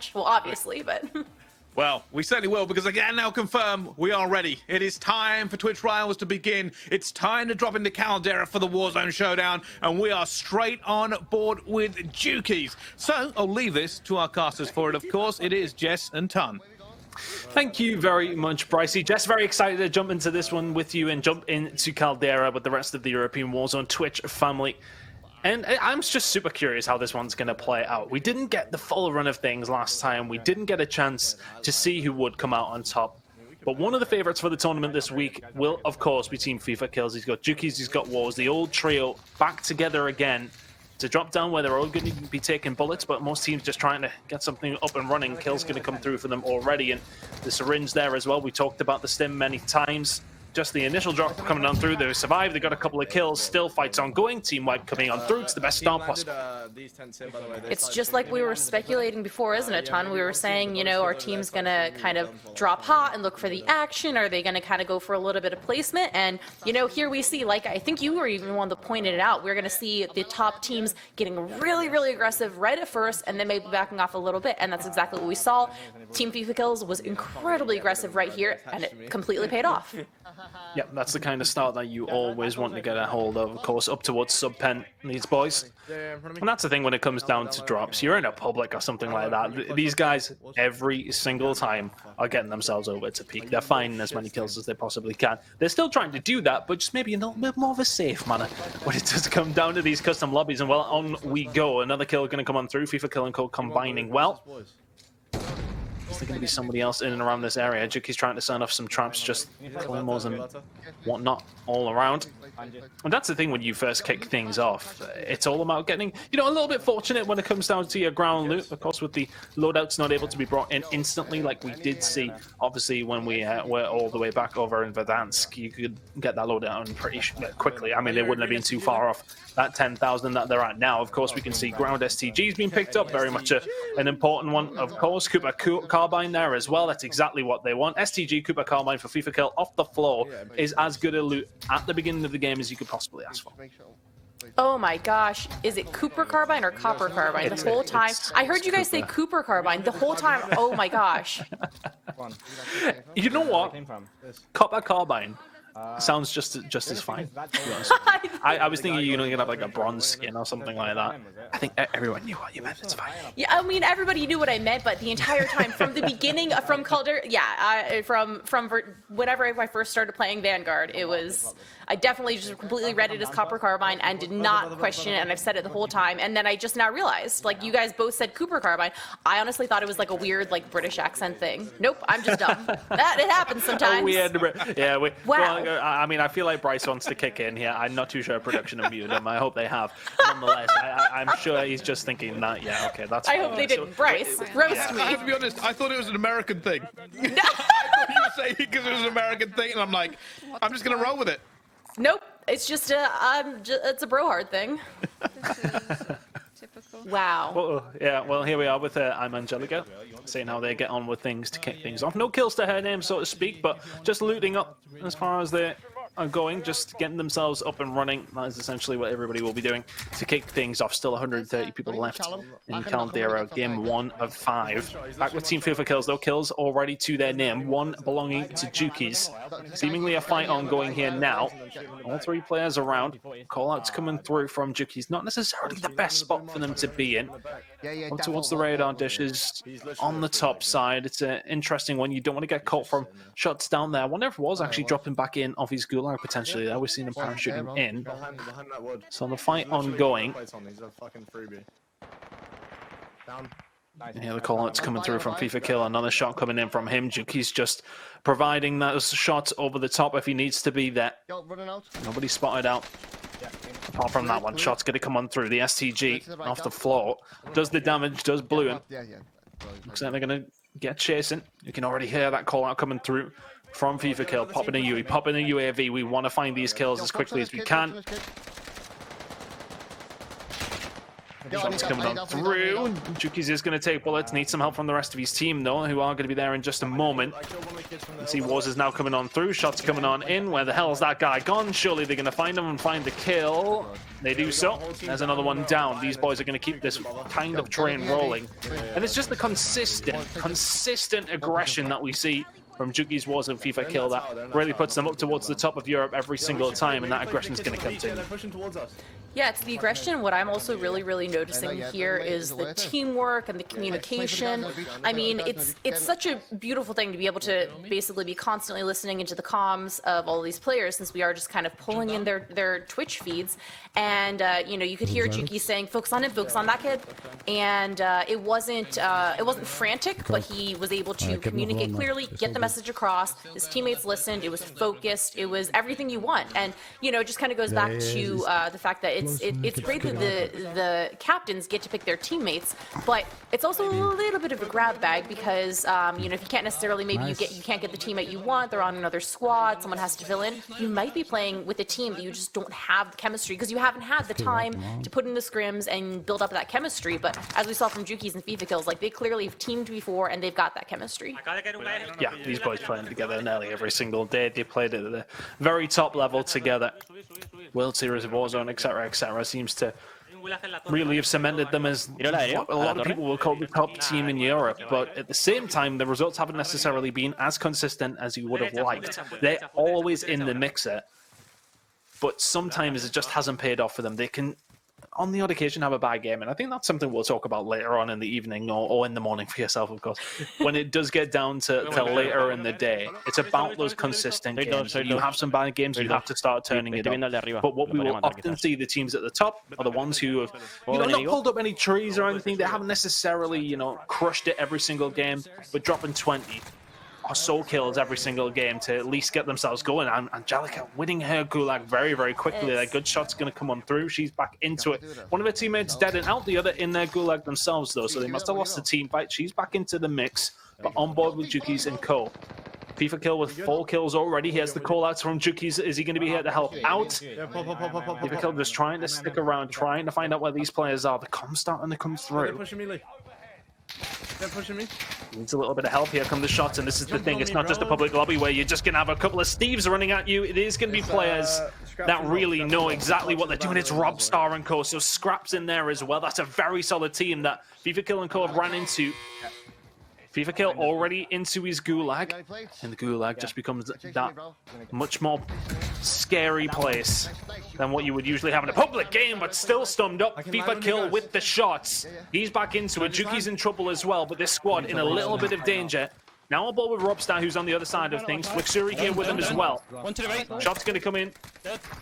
match. Well, obviously, but... Well, we certainly will, because I can now confirm we are ready. It is time for Twitch Rivals to begin. It's time to drop into Caldera for the Warzone Showdown, and we are straight on board with Jukies. So I'll leave this to our casters for it, of course. It is Jess and Tun. Thank you very much, Brycey. Just very excited to jump into this one with you and jump into Caldera with the rest of the European Warzone Twitch family. And I'm just super curious how this one's going to play out. We didn't get the full run of things last time. We didn't get a chance to see who would come out on top. But one of the favorites for the tournament this week will, of course, be Team FIFA Kills. He's got Jukies, he's got Wars, the old trio back together again to drop down where they're all going to be taking bullets, but most teams just trying to get something up and running. Kills going to come through for them already, and the syringe there as well. We talked about the stim many times. Just the initial drop coming on through. They survived. They got a couple of kills. Still fights ongoing. Team wipe coming on through. It's the best start possible. It's just like we were speculating before, isn't it, Ton? We were saying, you know, our team's going to kind of drop hot and look for the action. Are they going to kind of go for a little bit of placement? And, you know, here we see, like, I think you were even one that pointed it out. We're going to see the top teams getting really, really aggressive right at first and then maybe backing off a little bit. And that's exactly what we saw. Team FIFA Kills was incredibly aggressive right here, and it completely paid off. Yep, that's the kind of start that you always want to get a hold of course, up towards sub-pen, these boys. And that's the thing when it comes down to drops. You're in a public or something like that. These guys, every single time, are getting themselves over to peak. They're finding as many kills as they possibly can. They're still trying to do that, but just maybe in a little bit more of a safe manner when it does come down to these custom lobbies. And well, on we go. Another kill going to come on through. FIFA Kill and Code combining well. Is there going to be somebody else in and around this area? Juki's trying to set off some traps, just claymores and whatnot all around. And that's the thing when you first kick things off. It's all about getting, you know, a little bit fortunate when it comes down to your ground loot. Of course, with the loadouts not able to be brought in instantly like we did see, obviously, when we were all the way back over in Verdansk. You could get that loadout pretty quickly. I mean, they wouldn't have been too far off that 10,000 that they're at now. Of course, we can see ground STGs being picked up. Very much an important one, of course. Cooper Carbine there as well. That's exactly what they want. STG Cooper Carbine for FIFA Kill off the floor is as good a loot at the beginning of the game as you could possibly ask for. Oh my gosh, is it Cooper Carbine or Copper Carbine? The whole time, I heard you guys say Cooper Carbine the whole time. Oh my gosh. You know what? Copper Carbine sounds just as fine. I was thinking you're gonna have like a bronze skin or something like that. I think everyone knew what you meant. It's fine. Yeah, I mean everybody knew what I meant, but the entire time from the beginning, from Calder, yeah, from whenever I first started playing Vanguard, it was. I definitely just completely read it as Copper Carbine and did not question it, and I've said it the whole time. And then I just now realized, like you guys both said Cooper Carbine. I honestly thought it was like a weird like British accent thing. Nope, I'm just dumb. It happens sometimes. Yeah. Wow. Well, I mean, I feel like Bryce wants to kick in here. I'm not too sure production have muted him. I hope they have. Nonetheless, I'm sure he's just thinking that. Yeah, okay, that's. I hope they didn't. Bryce, roast me. To be honest, I thought it was an American thing. I thought you were saying because it was an American thing, and I'm like, I'm just gonna roll with it. Nope, it's just it's a bro hard thing. Typical. Wow. Well, yeah, well, here we are with I'm Angelica, seeing how they get on with things to kick things off. No kills to her name, so to speak, but just looting up as far as they are going, just getting themselves up and running. That is essentially what everybody will be doing to kick things off. Still 130 people left in Caldera, game 1 of 5. Back with Team FIFA Kills, though. Kills already to their name, 1 belonging to Jukies. Seemingly a fight ongoing here now. All 3 players around. Call-outs coming through from Jukies. Not necessarily the best spot for them to be in. Up towards the radar dishes on the top side. It's an interesting one. You don't want to get caught from shots down there. I wonder if it was actually dropping back in off his gulag potentially there. We've seen him parachuting in. So the fight ongoing. And here the call-out's coming through from FIFA Kill. Another shot coming in from him. Juki's just providing those shots over the top if he needs to be there. Nobody spotted out. Apart from that one, shot's going to come on through. The STG off the floor. Does the damage, does blue him. Looks like they're going to get chasing. You can already hear that call-out coming through from FIFA Kill. Popping a UE, popping a UAV. We want to find these kills as quickly as we can. Shots coming on through. Jukies is going to take bullets. Needs some help from the rest of his team, though, who are going to be there in just a moment. You see Wars is now coming on through. Shots coming on in. Where the hell is that guy gone? Surely they're going to find him and find the kill. They do so. There's another one down. These boys are going to keep this kind of train rolling. And it's just the consistent aggression that we see from Juki's Warzone FIFA kill that really puts them up towards the top of Europe every single time, and that aggression is going to continue. Yeah, it's the aggression. What I'm also really noticing here is the teamwork and the communication. I mean, it's such a beautiful thing to be able to basically be constantly listening into the comms of all these players, since we are just kind of pulling in their Twitch feeds. And you know, you could hear Juki saying, "Focus on him, focus on that kid," and it wasn't frantic, but he was able to communicate clearly, get the message across. His teammates listened. It was focused. It was everything you want. And you know, it just kind of goes back to the fact that it's great that the captains get to pick their teammates, but it's also a little bit of a grab bag because you know, if you can't necessarily, maybe you can't get the teammate you want, they're on another squad, someone has to fill in, you might be playing with a team that you just don't have the chemistry because you haven't had the time to put in the scrims and build up that chemistry. But as we saw from Juki's and FIFA kills, like, they clearly have teamed before and they've got that chemistry. Yeah, these boys playing together nearly every single day. They played at the very top level together. World Series of Warzone, etc., seems to really have cemented them as what a lot of people will call the top team in Europe. But at the same time, the results haven't necessarily been as consistent as you would have liked. They're always in the mixer, but sometimes it just hasn't paid off for them. They can, on the odd occasion, have a bad game, and I think that's something we'll talk about later on in the evening, or in the morning for yourself, of course. When it does get down to later in the day, it's about those consistent games. You have some bad games, you have to start turning it up. But what we will often see, the teams at the top are the ones who have, you know, not pulled up any trees or anything. They haven't necessarily, you know, crushed it every single game, but dropping 20 or so kills every single game to at least get themselves going. And Angelica winning her gulag very quickly. That good shot's going to come on through. She's back into it. One of her teammates dead and out, the other in their gulag themselves, though, so they must have lost the team fight. She's back into the mix, but on board with Juki's and co. FIFA kill with 4 kills already. Here's the call outs from Juki's. Is he going to be here to help out? FIFA kill just trying to stick around, trying to find out where these players are. The comms starting to come through. They're pushing me. Needs a little bit of help. Here come the shots, and this is the thing. It's not just a public lobby where you're just going to have a couple of Steves running at you. It is going to be players that really know exactly what they're doing. It's Robstar and co. So Scraps in there as well. That's a very solid team that FIFA Kill and co have ran into. FIFA Kill already into his gulag, and the gulag just becomes that much more scary place than what you would usually have in a public game, but still stunned up. FIFA Kill with the shots. He's back into it. Juki's in trouble as well, but this squad in a little bit of danger. Now on board with Robstar, who's on the other side of things. Flixuri here with him as well. Shot's going to come in.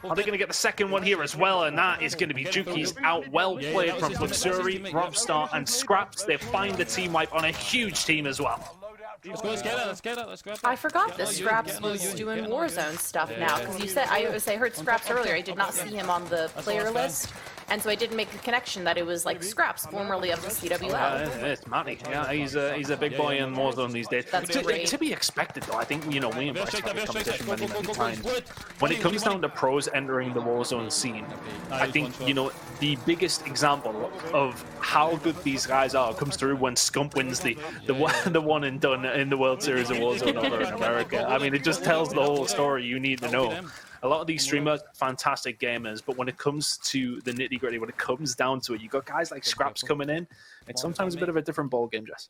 Are they going to get the second one here as well? And that is going to be Juki's out. Well played from Flixuri, Robstar, and Scraps. They find the team wipe on a huge team as well. I forgot that Scraps was doing Warzone stuff now, because you said, I heard Scraps earlier. I did not see him on the player list, and so I didn't make the connection that it was like Scraps, formerly of the CWL. It's Matty. Yeah, he's a big boy in Warzone these days. That's great. To be expected, though. I think, you know, we embrace this competition many times. When it comes down to pros entering the Warzone scene, I think, you know, the biggest example of how good these guys are comes through when Scump wins the one and done in the World Series of Warzone over in America. I mean, it just tells the whole story you need to know. A lot of these streamers, fantastic gamers, but when it comes to the nitty-gritty, when it comes down to it, you got guys like Scraps coming in. It's sometimes a bit of a different ball game, Jess.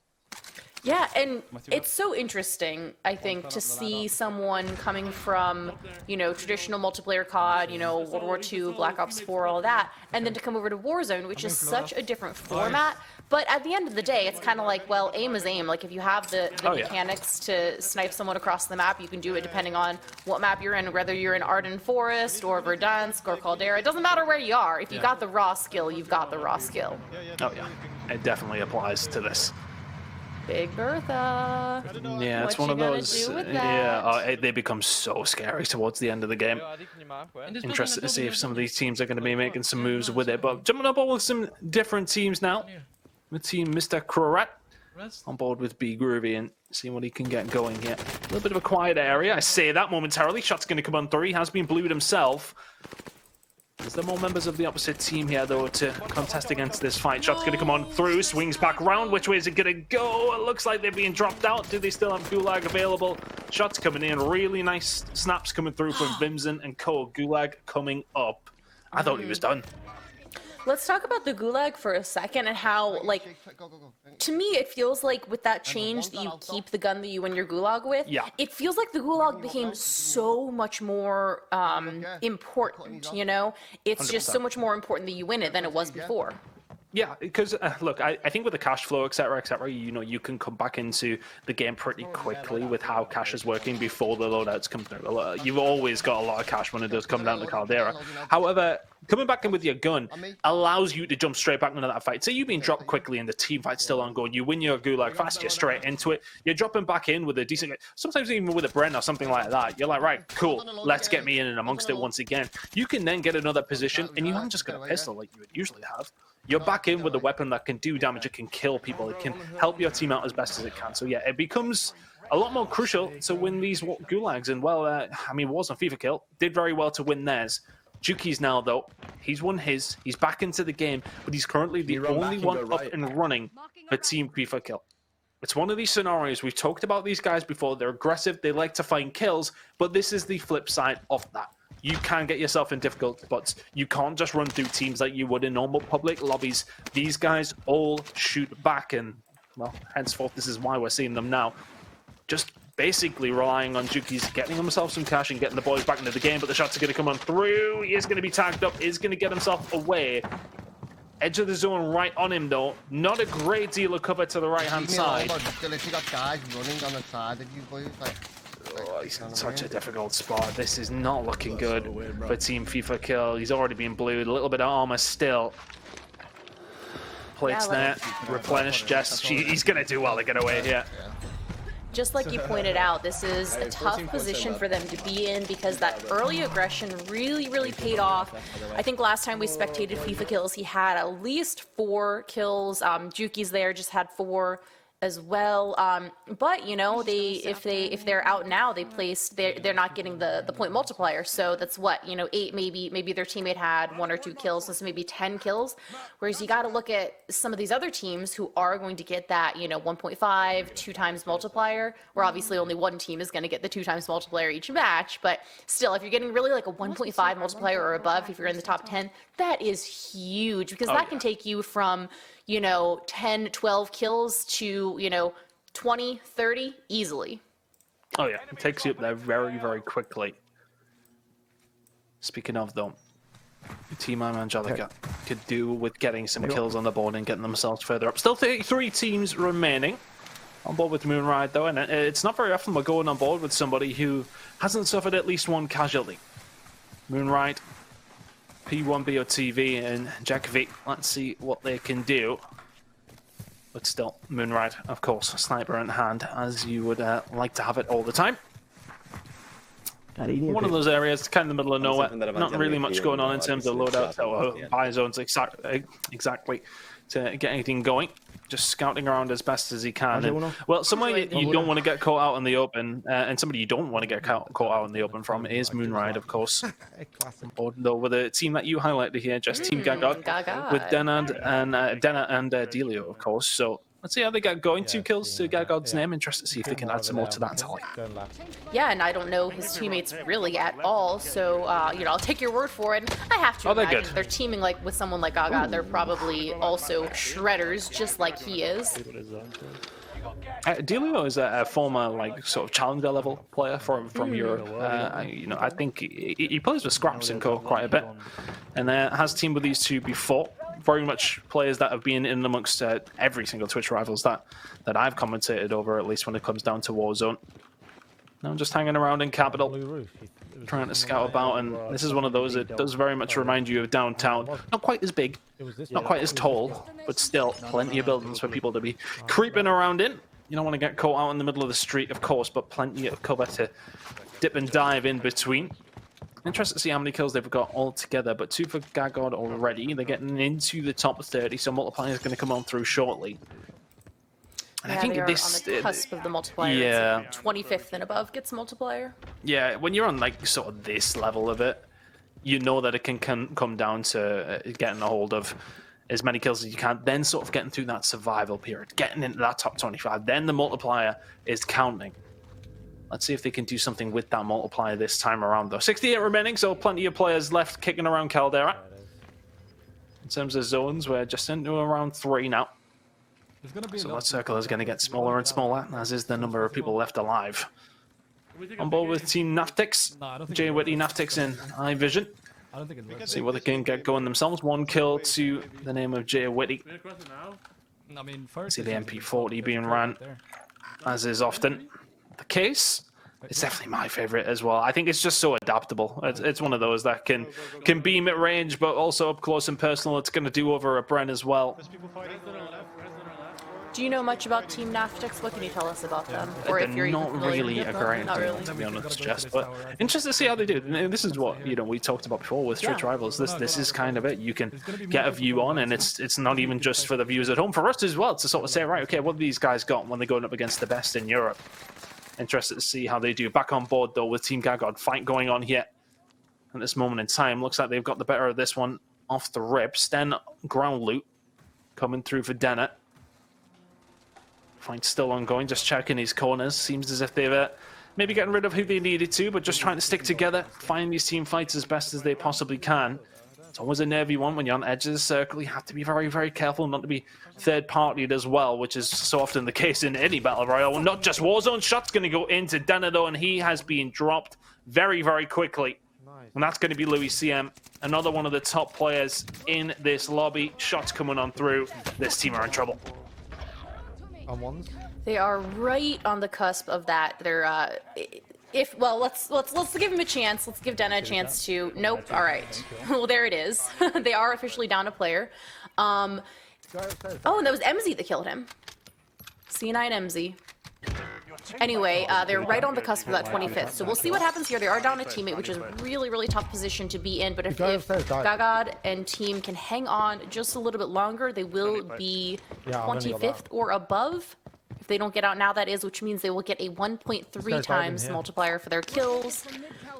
Yeah, and it's so interesting, I think, to see someone coming from, you know, traditional multiplayer COD, you know, World War II, Black Ops 4, all that, and then to come over to Warzone, which is such a different format. But at the end of the day, it's kind of like, well, aim is aim. Like, if you have the mechanics to snipe someone across the map, you can do it depending on what map you're in, whether you're in Arden Forest or Verdansk or Caldera. It doesn't matter where you are. If you got the raw skill, you've got the raw skill. Oh, yeah. It definitely applies to this. Big Bertha. Yeah, it's one of those. Yeah, they become so scary towards the end of the game. Interested to see if some of these teams are going to be making some moves with it. But jumping up with some different teams now. With team Mr. Crorat on board with B Groovy and seeing what he can get going here. A little bit of a quiet area. I say that momentarily. Shot's going to come on through. He has been blued himself. Is there more members of the opposite team here, though, to contest against this fight? Shot's going to come on through, swings back around. Which way is it going to go? It looks like they're being dropped out. Do they still have Gulag available? Shots coming in. Really nice snaps coming through from Vimson and Cole. Gulag coming up. I thought he was done. Let's talk about the Gulag for a second and how, like, to me, it feels like with that change that you keep the gun that you win your Gulag with, it feels like the Gulag became so much more important, you know? It's just so much more important that you win it than it was before. Yeah, because look, I think with the cash flow, etc., you know, you can come back into the game pretty quickly with how cash is working before the loadouts come through. You've always got a lot of cash when it does come down to Caldera. However, coming back in with your gun allows you to jump straight back into that fight. So you've been dropped quickly and the team fight's still ongoing. You win your Gulag fast, you're straight into it. You're dropping back in with a decent, sometimes even with a Bren or something like that. You're like, right, cool, let's get me in and amongst it once again. You can then get another position and you haven't just got a pistol like you would usually have. You're back in with a weapon that can do damage, it can kill people, it can help your team out as best as it can. So yeah, it becomes a lot more crucial to win these Gulags. And well, I mean, Warzone FIFA did very well to win theirs. Juki's now, though, he's won his, he's back into the game, but he's currently the only one up and running for Team FIFA Kill. It's one of these scenarios, we've talked about these guys before, they're aggressive, they like to find kills, but this is the flip side of that. You can get yourself in difficult spots. You can't just run through teams like you would in normal public lobbies. These guys all shoot back, and, well, henceforth, this is why we're seeing them now. Just basically relying on Juki's getting himself some cash and getting the boys back into the game, but the shots are going to come on through. He is going to be tagged up, is going to get himself away. Edge of the zone right on him, though. Not a great deal of cover to the right-hand side. You got guys running on the side of you boys, like... Oh, he's in such a difficult spot. This is not looking good for Team FIFA Kill. He's already been blued. A little bit of armor still. Plates there. Replenish Jess. He's going to do well to get away here. Just like you pointed out, this is a tough position for them to be in because that early aggression really paid off. I think last time we spectated FIFA Kills, he had at least 4 kills. Juki's there just had 4 as well, but you know, if they're out now, they're not getting the point multiplier, so that's what, you know, 8, maybe their teammate had 1 or 2 kills, so it's maybe 10 kills, whereas you got to look at some of these other teams who are going to get that, you know, 1.5, 2 times multiplier, where obviously only one team is going to get the 2 times multiplier each match, but still, if you're getting really like a 1.5 multiplier or above, if you're in the top 10, that is huge, because that can take you from, you know, 10, 12 kills to, you know, 20, 30 easily. Oh yeah, it takes you up there very quickly. Speaking of, though, Team Angelica could do with getting some kills on the board and getting themselves further up. Still 33 teams remaining on board with Moonride, though, and it's not very often we're going on board with somebody who hasn't suffered at least 1 casualty. Moonride, P1BOTV and Jakovic, let's see what they can do. But still, Moonride, of course, sniper in hand, as you would like to have it all the time. One of those areas, kind of in the middle of nowhere, not really much going on in terms of loadouts or buy zones exactly to get anything going. Just scouting around as best as he can. And, well, somewhere you don't want to get caught out in the open, and somebody you don't want to get caught out in the open from is Moonride, of course. Though with a team that you highlighted here, just Team Gagod, with Denad and Delio, of course. So let's see how they get going. 2 kills to Gagod's name. Interested to see if they can add some more to that tally. Yeah, and I don't know his teammates really at all, so you know, I'll take your word for it. I have to imagine they're teaming like with someone like Gaga. They're probably also shredders, just like he is. Delio is a former, like, sort of challenger level player from Europe. You know, I think he plays with Scraps and Co quite a bit, and has teamed with these two before. Very much players that have been in amongst every single Twitch rivals that I've commentated over, at least when it comes down to Warzone. Now I'm just hanging around in Capital, trying to scout about, and this is one of those that does very much remind you of downtown. Not quite as big, not quite as tall, but still plenty of buildings for people to be creeping around in. You don't want to get caught out in the middle of the street, of course, but plenty of cover to dip and dive in between. Interested to see how many kills they've got all together, but 2 for Gagod already. They're getting into the top 30, so multiplier is going to come on through shortly. And yeah, I think they are this on the cusp of the multiplier. It's like 25th and above gets multiplier. Yeah, when you're on like sort of this level of it, you know that it can come down to getting a hold of as many kills as you can, then sort of getting through that survival period, getting into that top 25. Then the multiplier is counting. Let's see if they can do something with that multiplier this time around, though. 68 remaining, so plenty of players left kicking around Caldera. In terms of zones, we're just into around 3 now. So that circle is going to get smaller and smaller, as is the number of people left alive. On board with Team Naftix, Jay Whitty, Naftix in eye vision. See what they can get going themselves. 1 kill to the name of Jay Whitty. See the MP40 being ran, as is often the case. It's definitely my favorite as well. I think it's just so adaptable. It's one of those that can beam at range, but also up close and personal. It's going to do over a Bren as well. Do you know much about Team Naftix? What can you tell us about them? Or if you're not really a great not really, to be honest, Jess. But interested to see how they do. And this is what we talked about before with Twitch Rivals. This is kind of it. You can get a view on, and it's not even just for the viewers at home. For us as well to sort of say, right, okay, what have these guys got when they're going up against the best in Europe? Interested to see how they do. Back on board though with Team Gagod. Fight going on here at this moment in time. Looks like they've got the better of this one off the rip. Sten ground loot coming through for Dennett. Fight still ongoing, just checking his corners. Seems as if they've maybe getting rid of who they needed to, but just trying to stick together, find these team fights as best as they possibly can. It's always a nervy one when you're on the edge of the circle. You have to be very, very careful not to be third-partied as well, which is so often the case in any Battle Royale. Not just Warzone. Shot's going to go into Dennett, though, and he has been dropped very, very quickly. And that's going to be Louis CM, another one of the top players in this lobby. Shots coming on through. This team are in trouble. They are right on the cusp of that. They're let's give him a chance. Let's give Dennett a chance to. Nope. All right. Well, there it is. They are officially down a player. Oh, and that was MZ that killed him. C9 MZ. Anyway, they're right on the cusp of that 25th. So we'll see what happens here. They are down a teammate, which is a really, really tough position to be in. But if Gagod and team can hang on just a little bit longer, they will be 25th or above. If they don't get out now, that is, which means they will get a 1.3 times multiplier for their kills.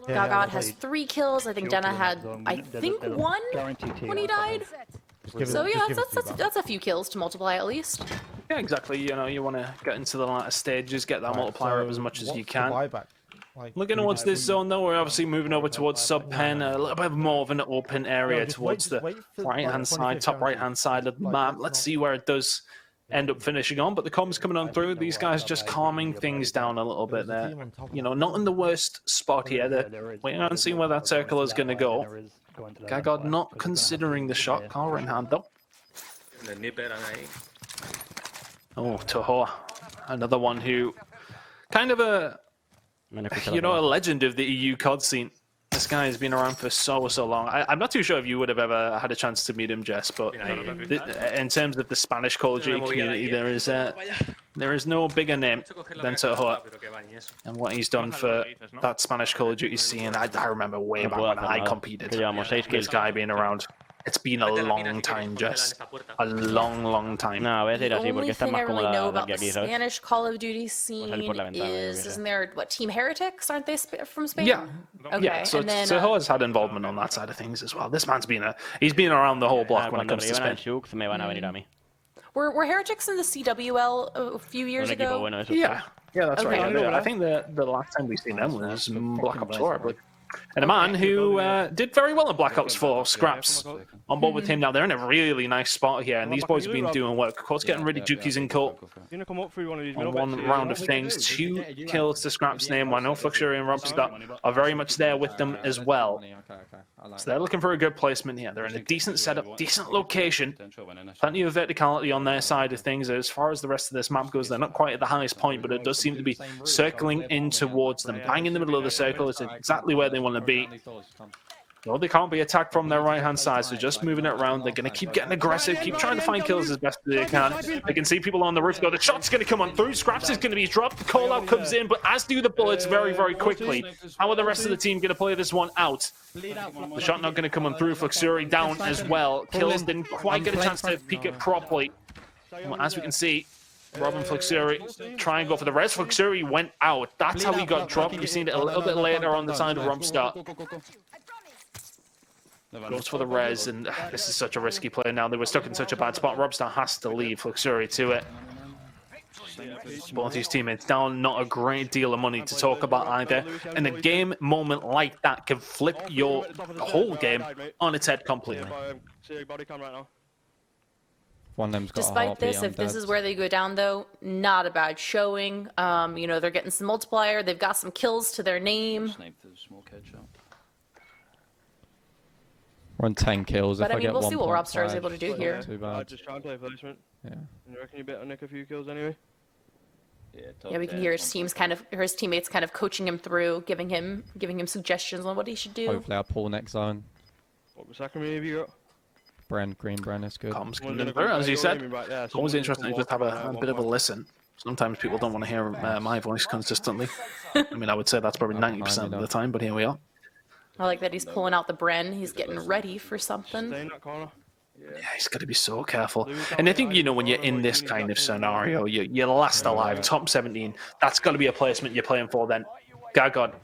Gagod has 3 kills. I think Denna had, I think, 1 when he died. So yeah, that's a few kills to multiply at least. Yeah, exactly. You want to get into the latter stages, get that multiplier up as much as you can. Looking towards this zone, though, we're obviously moving over towards sub-pen, a little bit more of an open area towards the right-hand side, top right-hand side of the map. Let's see where it does end up finishing on, but the comms coming on through. These guys just calming things down a little bit there. Not in the worst spot here. They're waiting on seeing where that circle is going to go. Gagod not considering the shot. Car in hand, though. Oh, Toho, another one who kind of a legend of the EU COD scene. This guy has been around for so long. I'm not too sure if you would have ever had a chance to meet him, Jess, but in terms of the Spanish Call of Duty community, there is no bigger name than Toho. And what he's done for that Spanish Call of Duty scene, I remember way back when I competed. This guy being around. It's been a long time, Jess. A long time. The only thing I really know about the Spanish Call of Duty scene is, isn't there, Team Heretics? Aren't they from Spain? Yeah. Okay. Yeah, so Toho has had involvement on that side of things as well. This man's been around the whole block when it comes to Spain. Were Heretics in the CWL a few years ago? Yeah, that's right. I think the last time we seen them was Black Ops 4, I believe. And a man who did very well in Black Ops 4, Scraps, on board with him now. They're in a really nice spot here, and these boys have been doing work. Of course, getting rid of Jukies and Colt on one round of things. 2 kills to Scraps' name. I know Fluxury and Robster are very much there with them as well. So they're looking for a good placement here. They're in a decent setup, decent location. Plenty of verticality on their side of things. As far as the rest of this map goes, they're not quite at the highest point, but it does seem to be circling in towards them. Bang in the middle of the circle is exactly where they want to be. No, they can't be attacked from their right-hand side, so just moving it around. They're going to keep getting aggressive, keep trying to find kills as best as they can. They can see people on the roof, though. The shot's going to come on through. Scraps is going to be dropped. The call-out comes in, but as do the bullets very, very quickly. How are the rest of the team going to play this one out? The shot not going to come on through. Fluxury down as well. Kills didn't quite get a chance to peek it properly. As we can see, Robin Fluxury try and go for the res. Fluxury went out. That's how he got dropped. We've seen it a little bit later on the side of Rumpstar. Goes for the res, and this is such a risky play now. They were stuck in such a bad spot. Robstar has to leave. Luxury to it. Both his teammates down, not a great deal of money to talk about either. And a game moment like that can flip your whole game on its head completely. One of them's got Despite this, if this is where they go down, though, not a bad showing. You know, they're getting some multiplier. They've got some kills to their name. We're on 10 kills. But if I mean, we'll see what 1.5, Robstar is able to do here. Too bad. Just try and play placement. Yeah. You reckon you better nick a few kills anyway? Yeah, we can hear his teammates kind of coaching him through, giving him suggestions on what he should do. Hopefully I'll pull next zone. What second have you got? Green Bren is good. Comms coming through, as you said. It's always interesting to just have a bit of a listen. Sometimes people don't want to hear my voice consistently. I mean, I would say that's probably 90% of the time, but here we are. I like that he's pulling out the Bren. He's getting ready for something. Stay in that corner. Yeah, he's got to be so careful. And I think, you know, when you're in this kind of scenario, you're last alive, top 17, that's got to be a placement you're playing for then. Gargod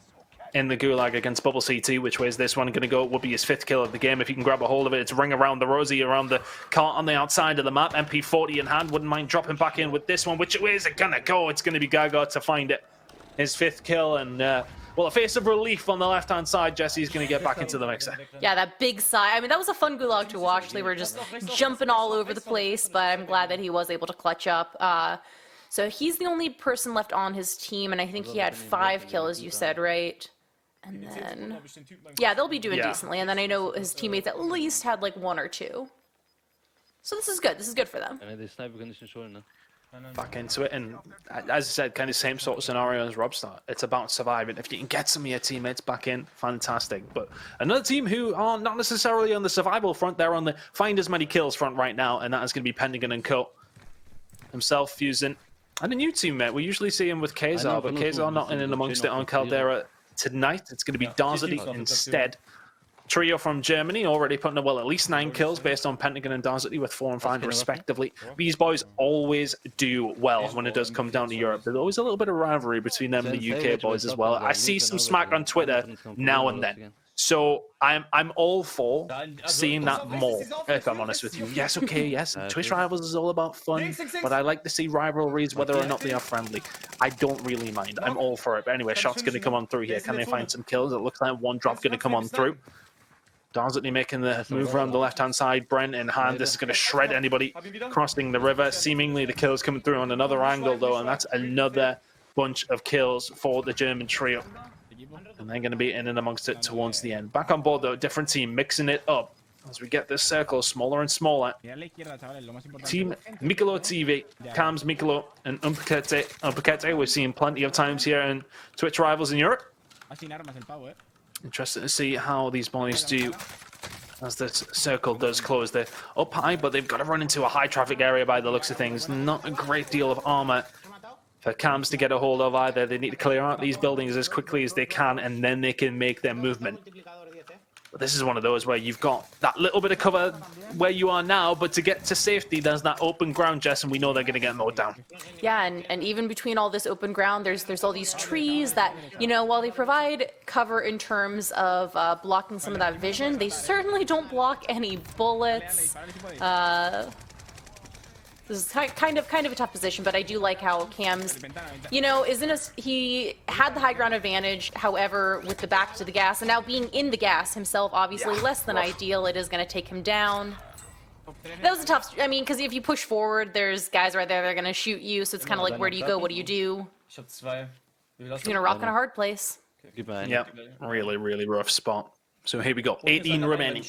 in the Gulag against Bubble CT. Which way is this one going to go? It would be his 5th kill of the game if he can grab a hold of it. It's ring around the Rosie, around the cart on the outside of the map. MP40 in hand, wouldn't mind dropping back in with this one. Which way is it going to go? It's going to be Gargod to find it. His 5th kill, and well, a face of relief on the left-hand side. Jesse's going to get back into the mixer. Yeah, that big sigh. I mean, that was a fun Gulag to watch. They were just jumping all over the place, but I'm glad that he was able to clutch up. So he's the only person left on his team, and I think he had 5 kills, you said, right? And then, yeah, they'll be doing decently. And then I know his teammates at least had like 1 or 2. So this is good. This is good for them. Back into it, and as I said, kind of same sort of scenario as Robstar. It's about surviving. If you can get some of your teammates back in, fantastic. But another team who are not necessarily on the survival front, they're on the find as many kills front right now, and that is going to be Pendigan and Co. himself fusing. And a new teammate. We usually see him with Kazar, but Kazar not in and amongst it on Caldera tonight. It's going to be Darzity instead. Trio from Germany already putting well at least 9 kills based on Pentagon and Darzity with 4 and 5 respectively. These boys always do well when it does come down to Europe. There's always a little bit of rivalry between them and the UK boys as well. I see some smack on Twitter now and then. So I'm all for seeing that more, if I'm honest with you. Yes, okay, yes, Twitch Rivals is all about fun, but I like to see rivalries whether or not they are friendly. I don't really mind. I'm all for it. But anyway, shot's going to come on through here. Can they find some kills? It looks like one drop going to come on through. Darzity making the move around the left-hand side. Brent in hand. This is going to shred anybody crossing the river. Seemingly the kills coming through on another angle, though, and that's another bunch of kills for the German trio. And they're going to be in and amongst it towards the end. Back on board, though, different team, mixing it up as we get this circle smaller and smaller. Team Mikolo TV, Cams, Mikolo, and Umpakete. We're seeing plenty of times here in Twitch Rivals in Europe. Interesting to see how these boys do as this circle does close. They're up high, but they've got to run into a high traffic area by the looks of things. Not a great deal of armor for Cams to get a hold of either. They need to clear out these buildings as quickly as they can, and then they can make their movement. But this is one of those where you've got that little bit of cover where you are now, but to get to safety, there's that open ground, Jess, and we know they're going to get mowed down. Yeah, and even between all this open ground, there's all these trees that, you know, while they provide cover in terms of blocking some of that vision, they certainly don't block any bullets. This is kind of a tough position, but I do like how Cam's, you know, he had the high ground advantage. However, with the back to the gas, and now being in the gas himself, obviously less than ideal. It is going to take him down. That was a tough. I mean, because if you push forward, there's guys right there that are going to shoot you. So it's kind of like, where do you go? What do you do? You're gonna rock in a hard place. Yep, really, really rough spot. So here we go. 18 remaining.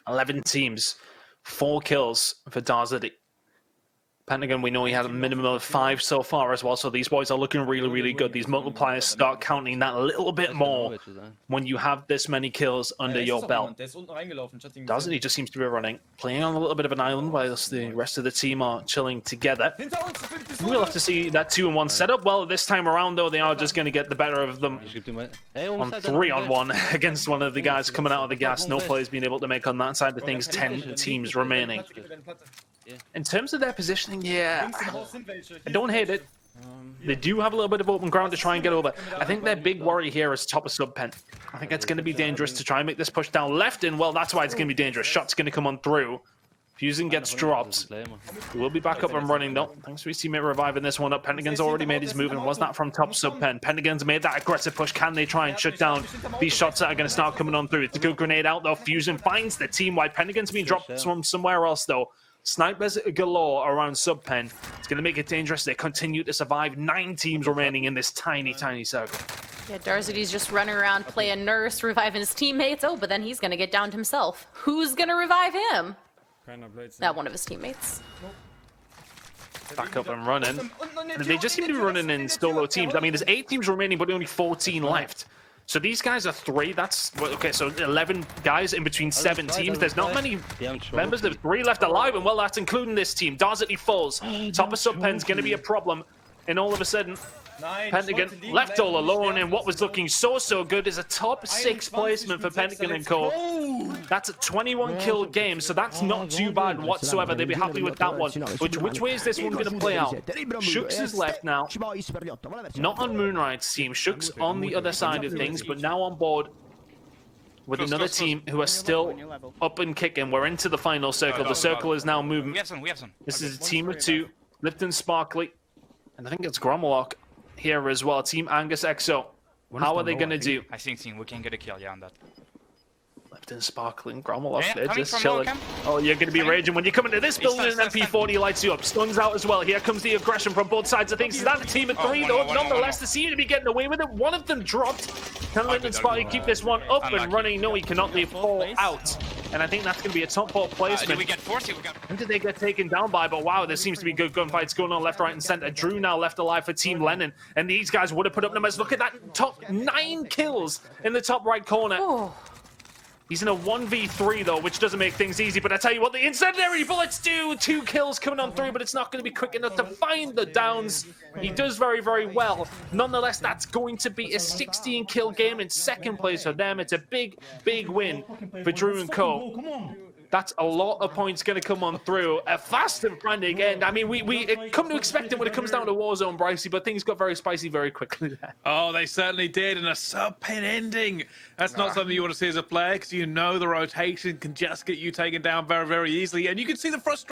11 teams. 4 kills for Darzity. Pentagon, we know he had a minimum of 5 so far as well, so these boys are looking really, really good. These multipliers start counting that little bit more when you have this many kills under your belt. Darzity just seems to be running, playing on a little bit of an island whilst the rest of the team are chilling together. We'll have to see that 2-on-1 setup. Well, this time around, though, they are just going to get the better of them on 3-on-1 against one of the guys coming out of the gas. No players being able to make on that side of things. 10 teams remaining. In terms of their positioning, yeah, I don't hate it. They do have a little bit of open ground to try and get over. I think their big worry here is top of sub pen. I think it's going to be dangerous to try and make this push down left, and well, that's why it's going to be dangerous. Shot's going to come on through. Fusing gets dropped. We'll be back up and running though. Thanks for his teammate reviving this one up. Pentagon's already made his move, and was that from top sub pen? Pentagon's made that aggressive push. Can they try and shut down these shots that are going to start coming on through? It's a good grenade out though. Fusion finds the team wide. Pentagon's being dropped from somewhere else though. Snipers galore around sub pen. It's going to make it dangerous. They continue to survive. 9 teams remaining in this tiny circle. Yeah, Darzity's just running around playing nurse, reviving his teammates. Oh, but then he's going to get downed himself. Who's going to revive him? Not one of his teammates. Back up and running. They just seem to be running in solo teams. I mean, there's 8 teams remaining, but only 14 left. So these guys are 3. That's okay. So 11 guys in between 7 teams. There's not many members. There's 3 left alive, and well, that's including this team. Darzity falls. Top of sub pen's going to be a problem, and all of a sudden, Pentagon left all alone, and what was looking so good is a top 6 placement for Pentagon and Co. That's a 21 kill game, so that's not too bad whatsoever. They'd be happy with that one. Which way is this one going to play out? Shooks is left now. Not on Moonright's team. Shooks on the other side of things, but now on board with another team who are still up and kicking. We're into the final circle. The circle is now moving. This is a team of 2. Lipton Sparkly, and I think it's Gromlock here as well. Team Angus XO. How are they going to do? I think we can get a kill, yeah, on that. Lipton Sparkling, Gromlock, Yeah, they're coming just from chilling. Malcolm. Oh, you're going to be raging when you come into this building, and MP40 lights you up. Stuns out as well. Here comes the aggression from both sides of things. Is that a team of 3 though? Nonetheless, they seem to be getting away with it. One of them dropped. Can Lipton Sparkly keep this one up and running? No, he cannot. They fall out. And I think that's going to be a top 4 placement. Did we get 40? Who did they get taken down by? But wow, there seems to be good gunfights going on left, right, and center. Drew now left alive for Team Lennon. And these guys would have put up numbers. Look at that top 9 kills in the top right corner. Oh. He's in a 1v3 though, which doesn't make things easy. But I tell you what, the incendiary bullets do. 2 kills coming on through, but it's not going to be quick enough to find the downs. He does very well. Nonetheless, that's going to be a 16 kill game in 2nd place for them. It's a big win for Drew and Co. That's a lot of points going to come on through. A fast and frantic end. I mean, we come to expect it when it comes down to Warzone, Brycey, but things got very spicy very quickly there. Oh, they certainly did, and a sub-pin ending. That's not something you want to see as a player, because you know the rotation can just get you taken down very easily, and you can see the frustration.